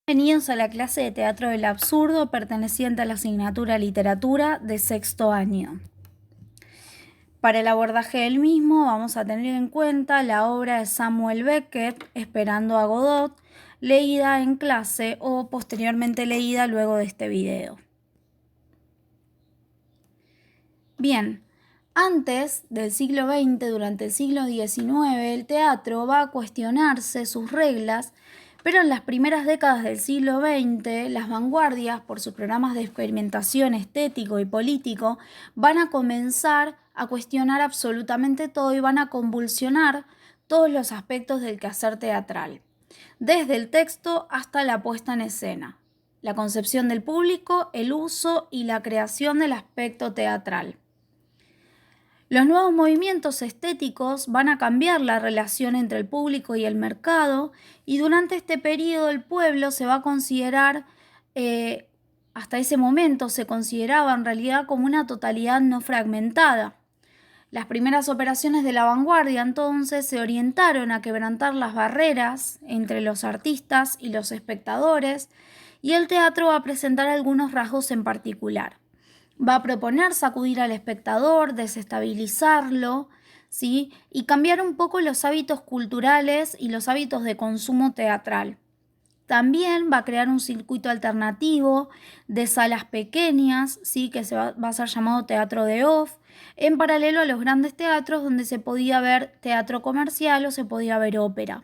Bienvenidos a la clase de Teatro del Absurdo perteneciente a la asignatura Literatura de sexto año. Para el abordaje del mismo vamos a tener en cuenta la obra de Samuel Beckett, Esperando a Godot, leída en clase o posteriormente leída luego de este video. Bien, antes del siglo XX, durante el siglo XIX, el teatro va a cuestionarse sus reglas, pero en las primeras décadas del siglo XX, las vanguardias, por sus programas de experimentación estético y político, van a comenzar a cuestionar absolutamente todo y van a convulsionar todos los aspectos del quehacer teatral, desde el texto hasta la puesta en escena, la concepción del público, el uso y la creación del aspecto teatral. Los nuevos movimientos estéticos van a cambiar la relación entre el público y el mercado, y durante este periodo el pueblo se va a considerar, hasta ese momento se consideraba en realidad como una totalidad no fragmentada. Las primeras operaciones de la vanguardia entonces se orientaron a quebrantar las barreras entre los artistas y los espectadores, y el teatro va a presentar algunos rasgos en particular. Va a proponer sacudir al espectador, desestabilizarlo, ¿sí? Y cambiar un poco los hábitos culturales y los hábitos de consumo teatral. También va a crear un circuito alternativo de salas pequeñas, ¿sí? Que va a ser llamado teatro de off, en paralelo a los grandes teatros donde se podía ver teatro comercial o se podía ver ópera.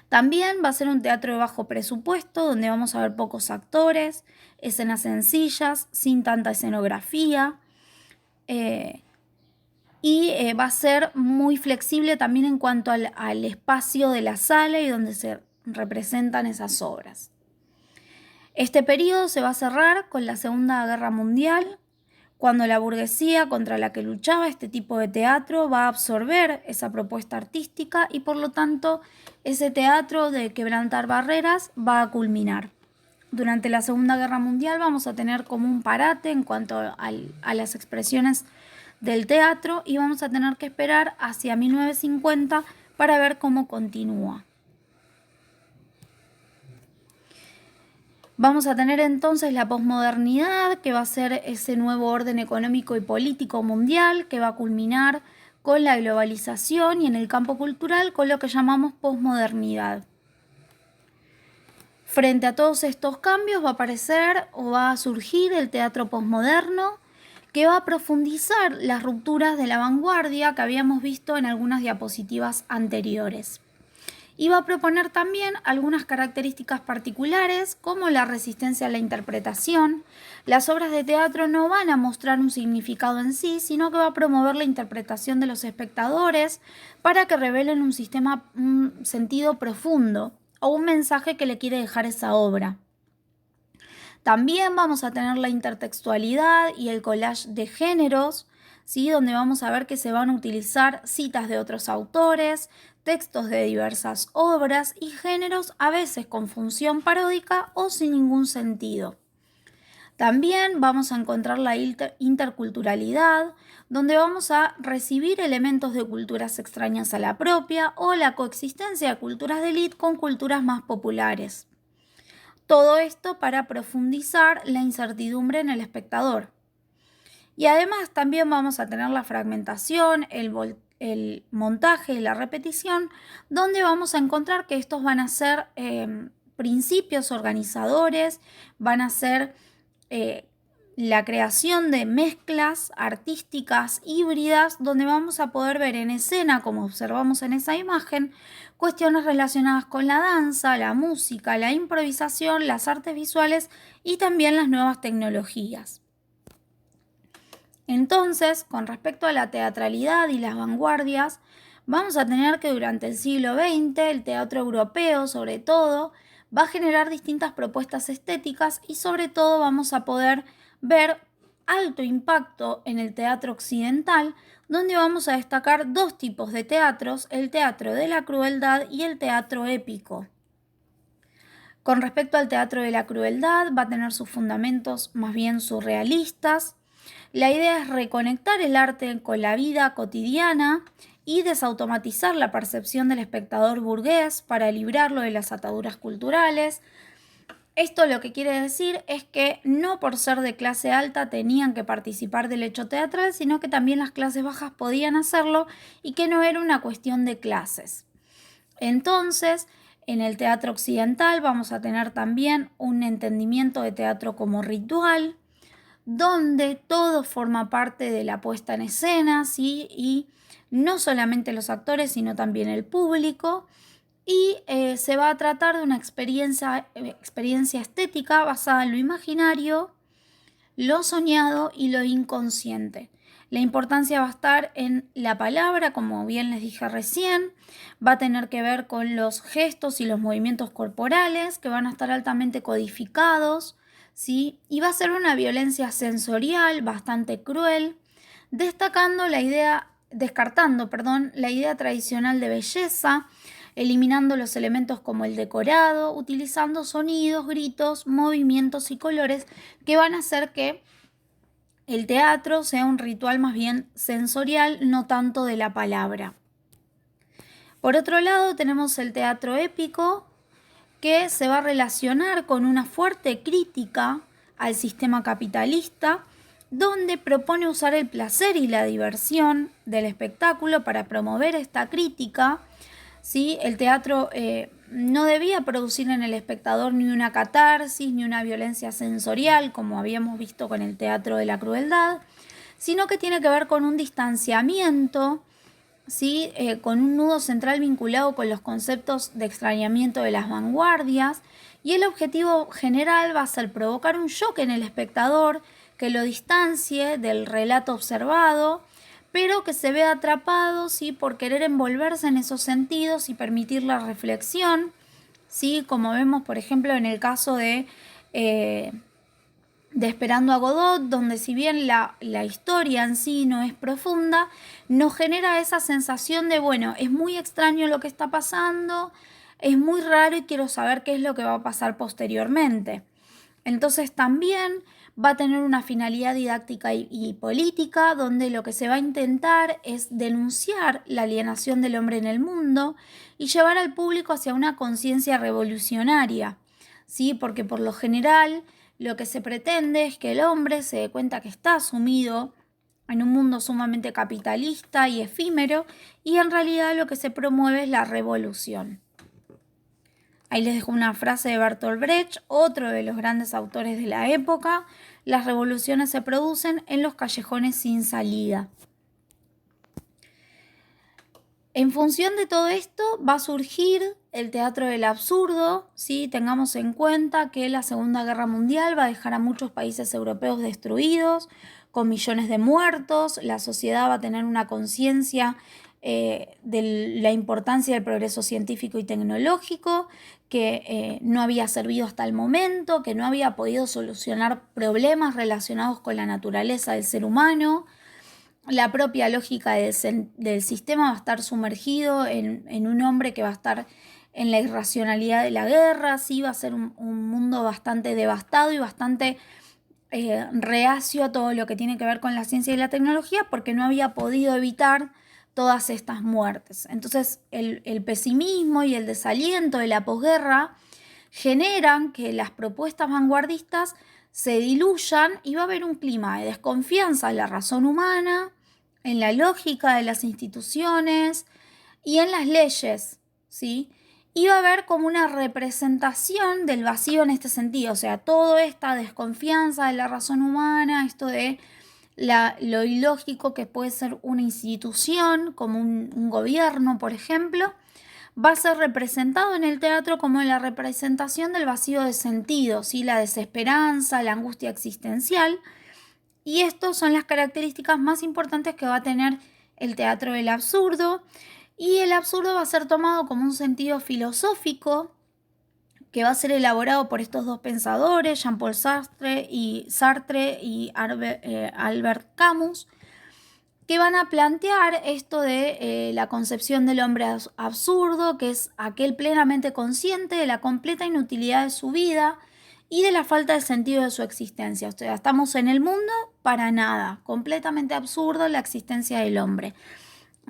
También va a ser un teatro de bajo presupuesto, donde vamos a ver pocos actores, escenas sencillas, sin tanta escenografía, y va a ser muy flexible también en cuanto al espacio de la sala y donde se representan esas obras. Este periodo se va a cerrar con la Segunda Guerra Mundial, cuando la burguesía contra la que luchaba este tipo de teatro va a absorber esa propuesta artística y por lo tanto ese teatro de quebrantar barreras va a culminar. Durante la Segunda Guerra Mundial vamos a tener como un parate en cuanto a las expresiones del teatro y vamos a tener que esperar hacia 1950 para ver cómo continúa. Vamos a tener entonces la posmodernidad, que va a ser ese nuevo orden económico y político mundial que va a culminar con la globalización y en el campo cultural con lo que llamamos posmodernidad. Frente a todos estos cambios va a aparecer o va a surgir el teatro posmoderno, que va a profundizar las rupturas de la vanguardia que habíamos visto en algunas diapositivas anteriores. Y va a proponer también algunas características particulares como la resistencia a la interpretación. Las obras de teatro no van a mostrar un significado en sí, sino que va a promover la interpretación de los espectadores para que revelen un sentido profundo o un mensaje que le quiere dejar esa obra. También vamos a tener la intertextualidad y el collage de géneros, ¿sí? Donde vamos a ver que se van a utilizar citas de otros autores, textos de diversas obras y géneros, a veces con función paródica o sin ningún sentido. También vamos a encontrar la interculturalidad, donde vamos a recibir elementos de culturas extrañas a la propia o la coexistencia de culturas de élite con culturas más populares. Todo esto para profundizar la incertidumbre en el espectador. Y además también vamos a tener la fragmentación, el montaje y la repetición, donde vamos a encontrar que estos van a ser principios organizadores, van a ser la creación de mezclas artísticas híbridas, donde vamos a poder ver en escena, como observamos en esa imagen, cuestiones relacionadas con la danza, la música, la improvisación, las artes visuales y también las nuevas tecnologías. Entonces, con respecto a la teatralidad y las vanguardias, vamos a tener que durante el siglo XX el teatro europeo, sobre todo, va a generar distintas propuestas estéticas y sobre todo vamos a poder ver alto impacto en el teatro occidental, donde vamos a destacar dos tipos de teatros, el teatro de la crueldad y el teatro épico. Con respecto al teatro de la crueldad, va a tener sus fundamentos más bien surrealistas. La idea es reconectar el arte con la vida cotidiana y desautomatizar la percepción del espectador burgués para librarlo de las ataduras culturales. Esto lo que quiere decir es que no por ser de clase alta tenían que participar del hecho teatral, sino que también las clases bajas podían hacerlo y que no era una cuestión de clases. Entonces, en el teatro occidental vamos a tener también un entendimiento de teatro como ritual, donde todo forma parte de la puesta en escena, ¿sí? Y no solamente los actores, sino también el público. Y se va a tratar de una experiencia estética basada en lo imaginario, lo soñado y lo inconsciente. La importancia va a estar en la palabra, como bien les dije recién, va a tener que ver con los gestos y los movimientos corporales que van a estar altamente codificados, ¿sí? Y va a ser una violencia sensorial bastante cruel, descartando la idea tradicional de belleza, eliminando los elementos como el decorado, utilizando sonidos, gritos, movimientos y colores que van a hacer que el teatro sea un ritual más bien sensorial, no tanto de la palabra. Por otro lado, tenemos el teatro épico, que se va a relacionar con una fuerte crítica al sistema capitalista, donde propone usar el placer y la diversión del espectáculo para promover esta crítica. ¿Sí? El teatro no debía producir en el espectador ni una catarsis ni una violencia sensorial, como habíamos visto con el teatro de la crueldad, sino que tiene que ver con un distanciamiento, ¿sí? Con un nudo central vinculado con los conceptos de extrañamiento de las vanguardias, y el objetivo general va a ser provocar un shock en el espectador que lo distancie del relato observado, pero que se vea atrapado, ¿sí? Por querer envolverse en esos sentidos y permitir la reflexión, ¿sí? Como vemos, por ejemplo, en el caso de Esperando a Godot, donde si bien la historia en sí no es profunda, nos genera esa sensación de, bueno, es muy extraño lo que está pasando, es muy raro y quiero saber qué es lo que va a pasar posteriormente. Entonces también va a tener una finalidad didáctica y política, donde lo que se va a intentar es denunciar la alienación del hombre en el mundo y llevar al público hacia una conciencia revolucionaria, ¿sí? Porque por lo general lo que se pretende es que el hombre se dé cuenta que está sumido en un mundo sumamente capitalista y efímero, y en realidad lo que se promueve es la revolución. Ahí les dejo una frase de Bertolt Brecht, otro de los grandes autores de la época: las revoluciones se producen en los callejones sin salida. En función de todo esto va a surgir el teatro del absurdo, ¿sí? Tengamos en cuenta que la Segunda Guerra Mundial va a dejar a muchos países europeos destruidos, con millones de muertos. La sociedad va a tener una conciencia de la importancia del progreso científico y tecnológico, que no había servido hasta el momento, que no había podido solucionar problemas relacionados con la naturaleza del ser humano. La propia lógica del sistema va a estar sumergido en un hombre que va a estar en la irracionalidad de la guerra, sí, va a ser un mundo bastante devastado y bastante reacio a todo lo que tiene que ver con la ciencia y la tecnología, porque no había podido evitar todas estas muertes. Entonces el pesimismo y el desaliento de la posguerra generan que las propuestas vanguardistas se diluyan y va a haber un clima de desconfianza en la razón humana, en la lógica de las instituciones y en las leyes, ¿sí? Y va a haber como una representación del vacío en este sentido, o sea, toda esta desconfianza de la razón humana, esto de lo ilógico que puede ser una institución, como un gobierno, por ejemplo, va a ser representado en el teatro como la representación del vacío de sentido, ¿sí? La desesperanza, la angustia existencial. Y estas son las características más importantes que va a tener el teatro del absurdo. Y el absurdo va a ser tomado como un sentido filosófico que va a ser elaborado por estos dos pensadores, Jean-Paul Sartre y Albert Camus, que van a plantear esto de la concepción del hombre absurdo, que es aquel plenamente consciente de la completa inutilidad de su vida y de la falta de sentido de su existencia. O sea, estamos en el mundo para nada, completamente absurdo la existencia del hombre.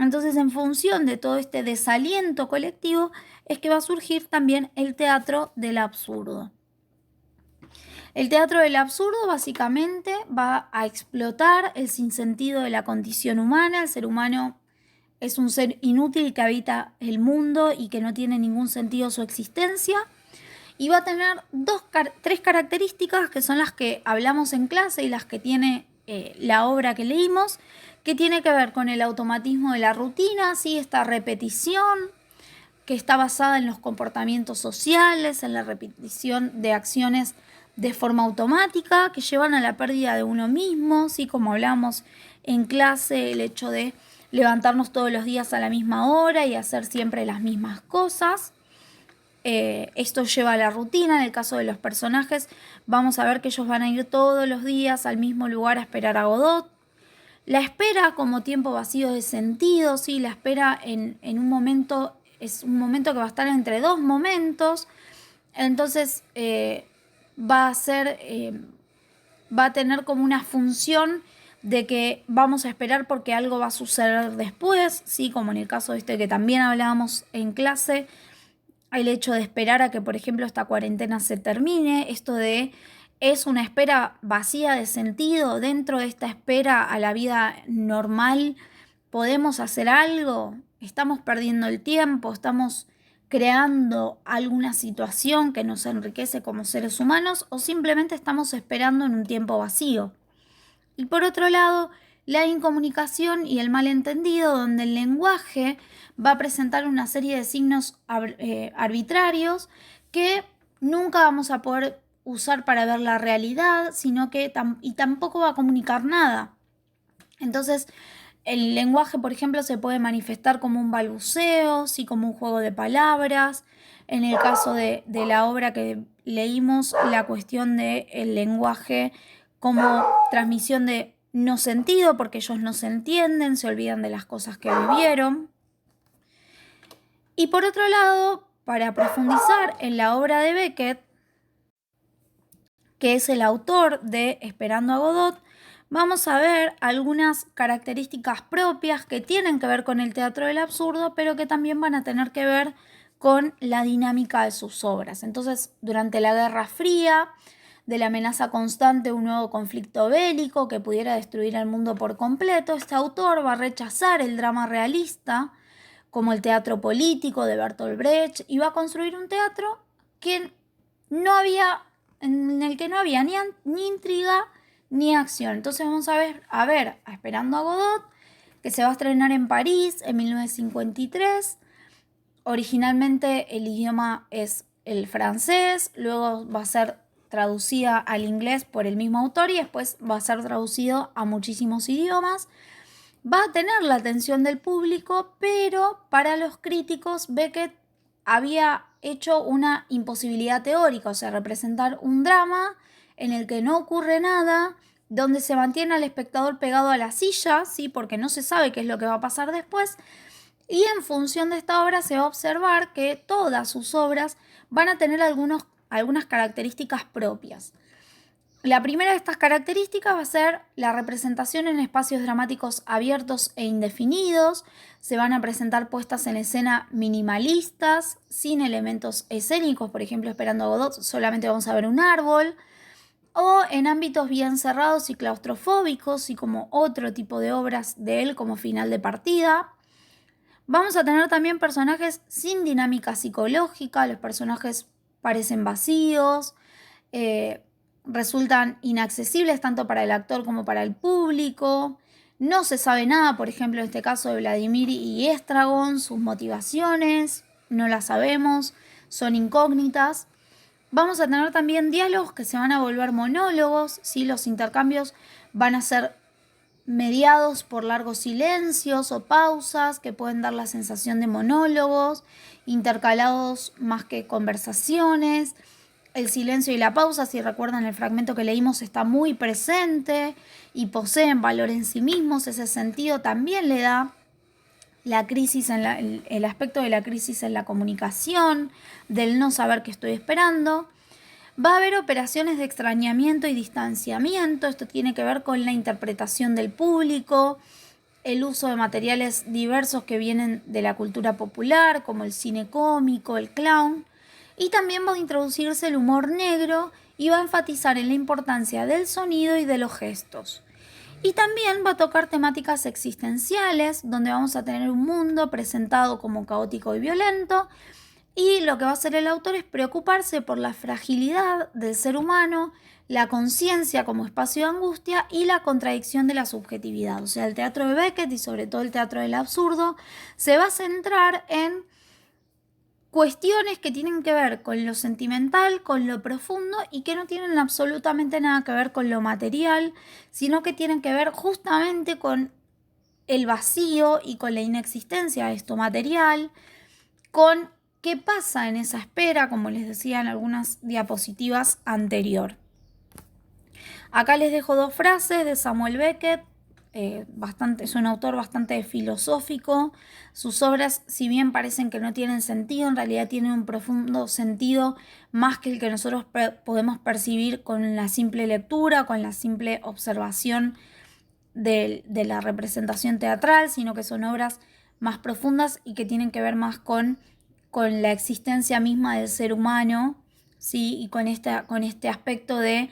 Entonces, en función de todo este desaliento colectivo, es que va a surgir también el teatro del absurdo. El teatro del absurdo básicamente va a explotar el sinsentido de la condición humana. El ser humano es un ser inútil que habita el mundo y que no tiene ningún sentido su existencia. Y va a tener tres características que son las que hablamos en clase y las que tiene la obra que leímos, que tiene que ver con el automatismo de la rutina, ¿sí? Esta repetición que está basada en los comportamientos sociales, en la repetición de acciones de forma automática que llevan a la pérdida de uno mismo, ¿sí? Como hablamos en clase, el hecho de levantarnos todos los días a la misma hora y hacer siempre las mismas cosas. Esto lleva a la rutina. En el caso de los personajes, vamos a ver que ellos van a ir todos los días al mismo lugar a esperar a Godot. La espera como tiempo vacío de sentido, ¿sí? La espera en un momento es un momento que va a estar entre dos momentos. Entonces va a tener como una función de que vamos a esperar porque algo va a suceder después, ¿sí? Como en el caso este que también hablábamos en clase, el hecho de esperar a que, por ejemplo, esta cuarentena se termine, esto de es una espera vacía de sentido. Dentro de esta espera a la vida normal, ¿podemos hacer algo? ¿Estamos perdiendo el tiempo? ¿Estamos creando alguna situación que nos enriquece como seres humanos? ¿O simplemente estamos esperando en un tiempo vacío? Y por otro lado, la incomunicación y el malentendido, donde el lenguaje va a presentar una serie de signos arbitrarios que nunca vamos a poder usar para ver la realidad, sino que tampoco va a comunicar nada. Entonces, el lenguaje, por ejemplo, se puede manifestar como un balbuceo, sí, como un juego de palabras. En el caso de la obra que leímos, la cuestión del lenguaje como transmisión de no sentido, porque ellos no se entienden, se olvidan de las cosas que vivieron. Y por otro lado, para profundizar en la obra de Beckett, que es el autor de Esperando a Godot, vamos a ver algunas características propias que tienen que ver con el teatro del absurdo, pero que también van a tener que ver con la dinámica de sus obras. Entonces, durante la Guerra Fría, de la amenaza constante de un nuevo conflicto bélico que pudiera destruir el mundo por completo, este autor va a rechazar el drama realista como el teatro político de Bertolt Brecht y va a construir un teatro que no había, en el que no había ni intriga ni acción. Entonces vamos a ver Esperando a Godot, que se va a estrenar en París en 1953. Originalmente el idioma es el francés, luego va a ser traducida al inglés por el mismo autor y después va a ser traducido a muchísimos idiomas. Va a tener la atención del público, pero para los críticos Beckett había hecho una imposibilidad teórica, o sea, representar un drama en el que no ocurre nada, donde se mantiene al espectador pegado a la silla, ¿sí? Porque no se sabe qué es lo que va a pasar después. Y en función de esta obra se va a observar que todas sus obras van a tener algunas características propias. La primera de estas características va a ser la representación en espacios dramáticos abiertos e indefinidos. Se van a presentar puestas en escena minimalistas, sin elementos escénicos. Por ejemplo, Esperando a Godot, solamente vamos a ver un árbol. O en ámbitos bien cerrados y claustrofóbicos, y como otro tipo de obras de él como final de partida. Vamos a tener también personajes sin dinámica psicológica. Los personajes parecen vacíos, resultan inaccesibles tanto para el actor como para el público. No se sabe nada, por ejemplo, en este caso de Vladimir y Estragon, sus motivaciones, no las sabemos, son incógnitas. Vamos a tener también diálogos que se van a volver monólogos, ¿sí? Los intercambios van a ser mediados por largos silencios o pausas que pueden dar la sensación de monólogos, intercalados más que conversaciones. El silencio y la pausa, si recuerdan el fragmento que leímos, está muy presente y poseen valor en sí mismos. Ese sentido también le da la crisis el aspecto de la crisis en la comunicación, del no saber qué estoy esperando. Va a haber operaciones de extrañamiento y distanciamiento. Esto tiene que ver con la interpretación del público, el uso de materiales diversos que vienen de la cultura popular, como el cine cómico, el clown, y también va a introducirse el humor negro y va a enfatizar en la importancia del sonido y de los gestos. Y también va a tocar temáticas existenciales, donde vamos a tener un mundo presentado como caótico y violento, y lo que va a hacer el autor es preocuparse por la fragilidad del ser humano, la conciencia como espacio de angustia y la contradicción de la subjetividad. O sea, el teatro de Beckett y sobre todo el teatro del absurdo se va a centrar en cuestiones que tienen que ver con lo sentimental, con lo profundo y que no tienen absolutamente nada que ver con lo material, sino que tienen que ver justamente con el vacío y con la inexistencia de esto material, con qué pasa en esa espera, como les decía en algunas diapositivas anterior. Acá les dejo 2 frases de Samuel Beckett. Es un autor bastante filosófico. Sus obras, si bien parecen que no tienen sentido, en realidad tienen un profundo sentido más que el que nosotros podemos percibir con la simple lectura, con la simple observación de la representación teatral, sino que son obras más profundas y que tienen que ver más con la existencia misma del ser humano, ¿sí? Y con este aspecto de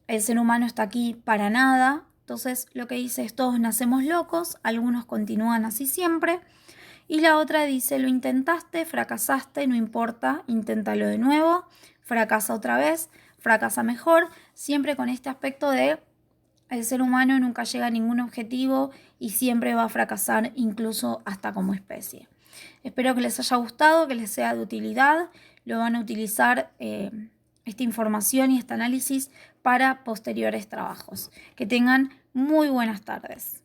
el ser humano está aquí para nada. Entonces lo que dice es todos nacemos locos, algunos continúan así siempre. Y la otra dice lo intentaste, fracasaste, no importa, inténtalo de nuevo, fracasa otra vez, fracasa mejor, siempre con este aspecto de el ser humano nunca llega a ningún objetivo y siempre va a fracasar incluso hasta como especie. Espero que les haya gustado, que les sea de utilidad. Lo van a utilizar esta información y este análisis para posteriores trabajos. Que tengan muy buenas tardes.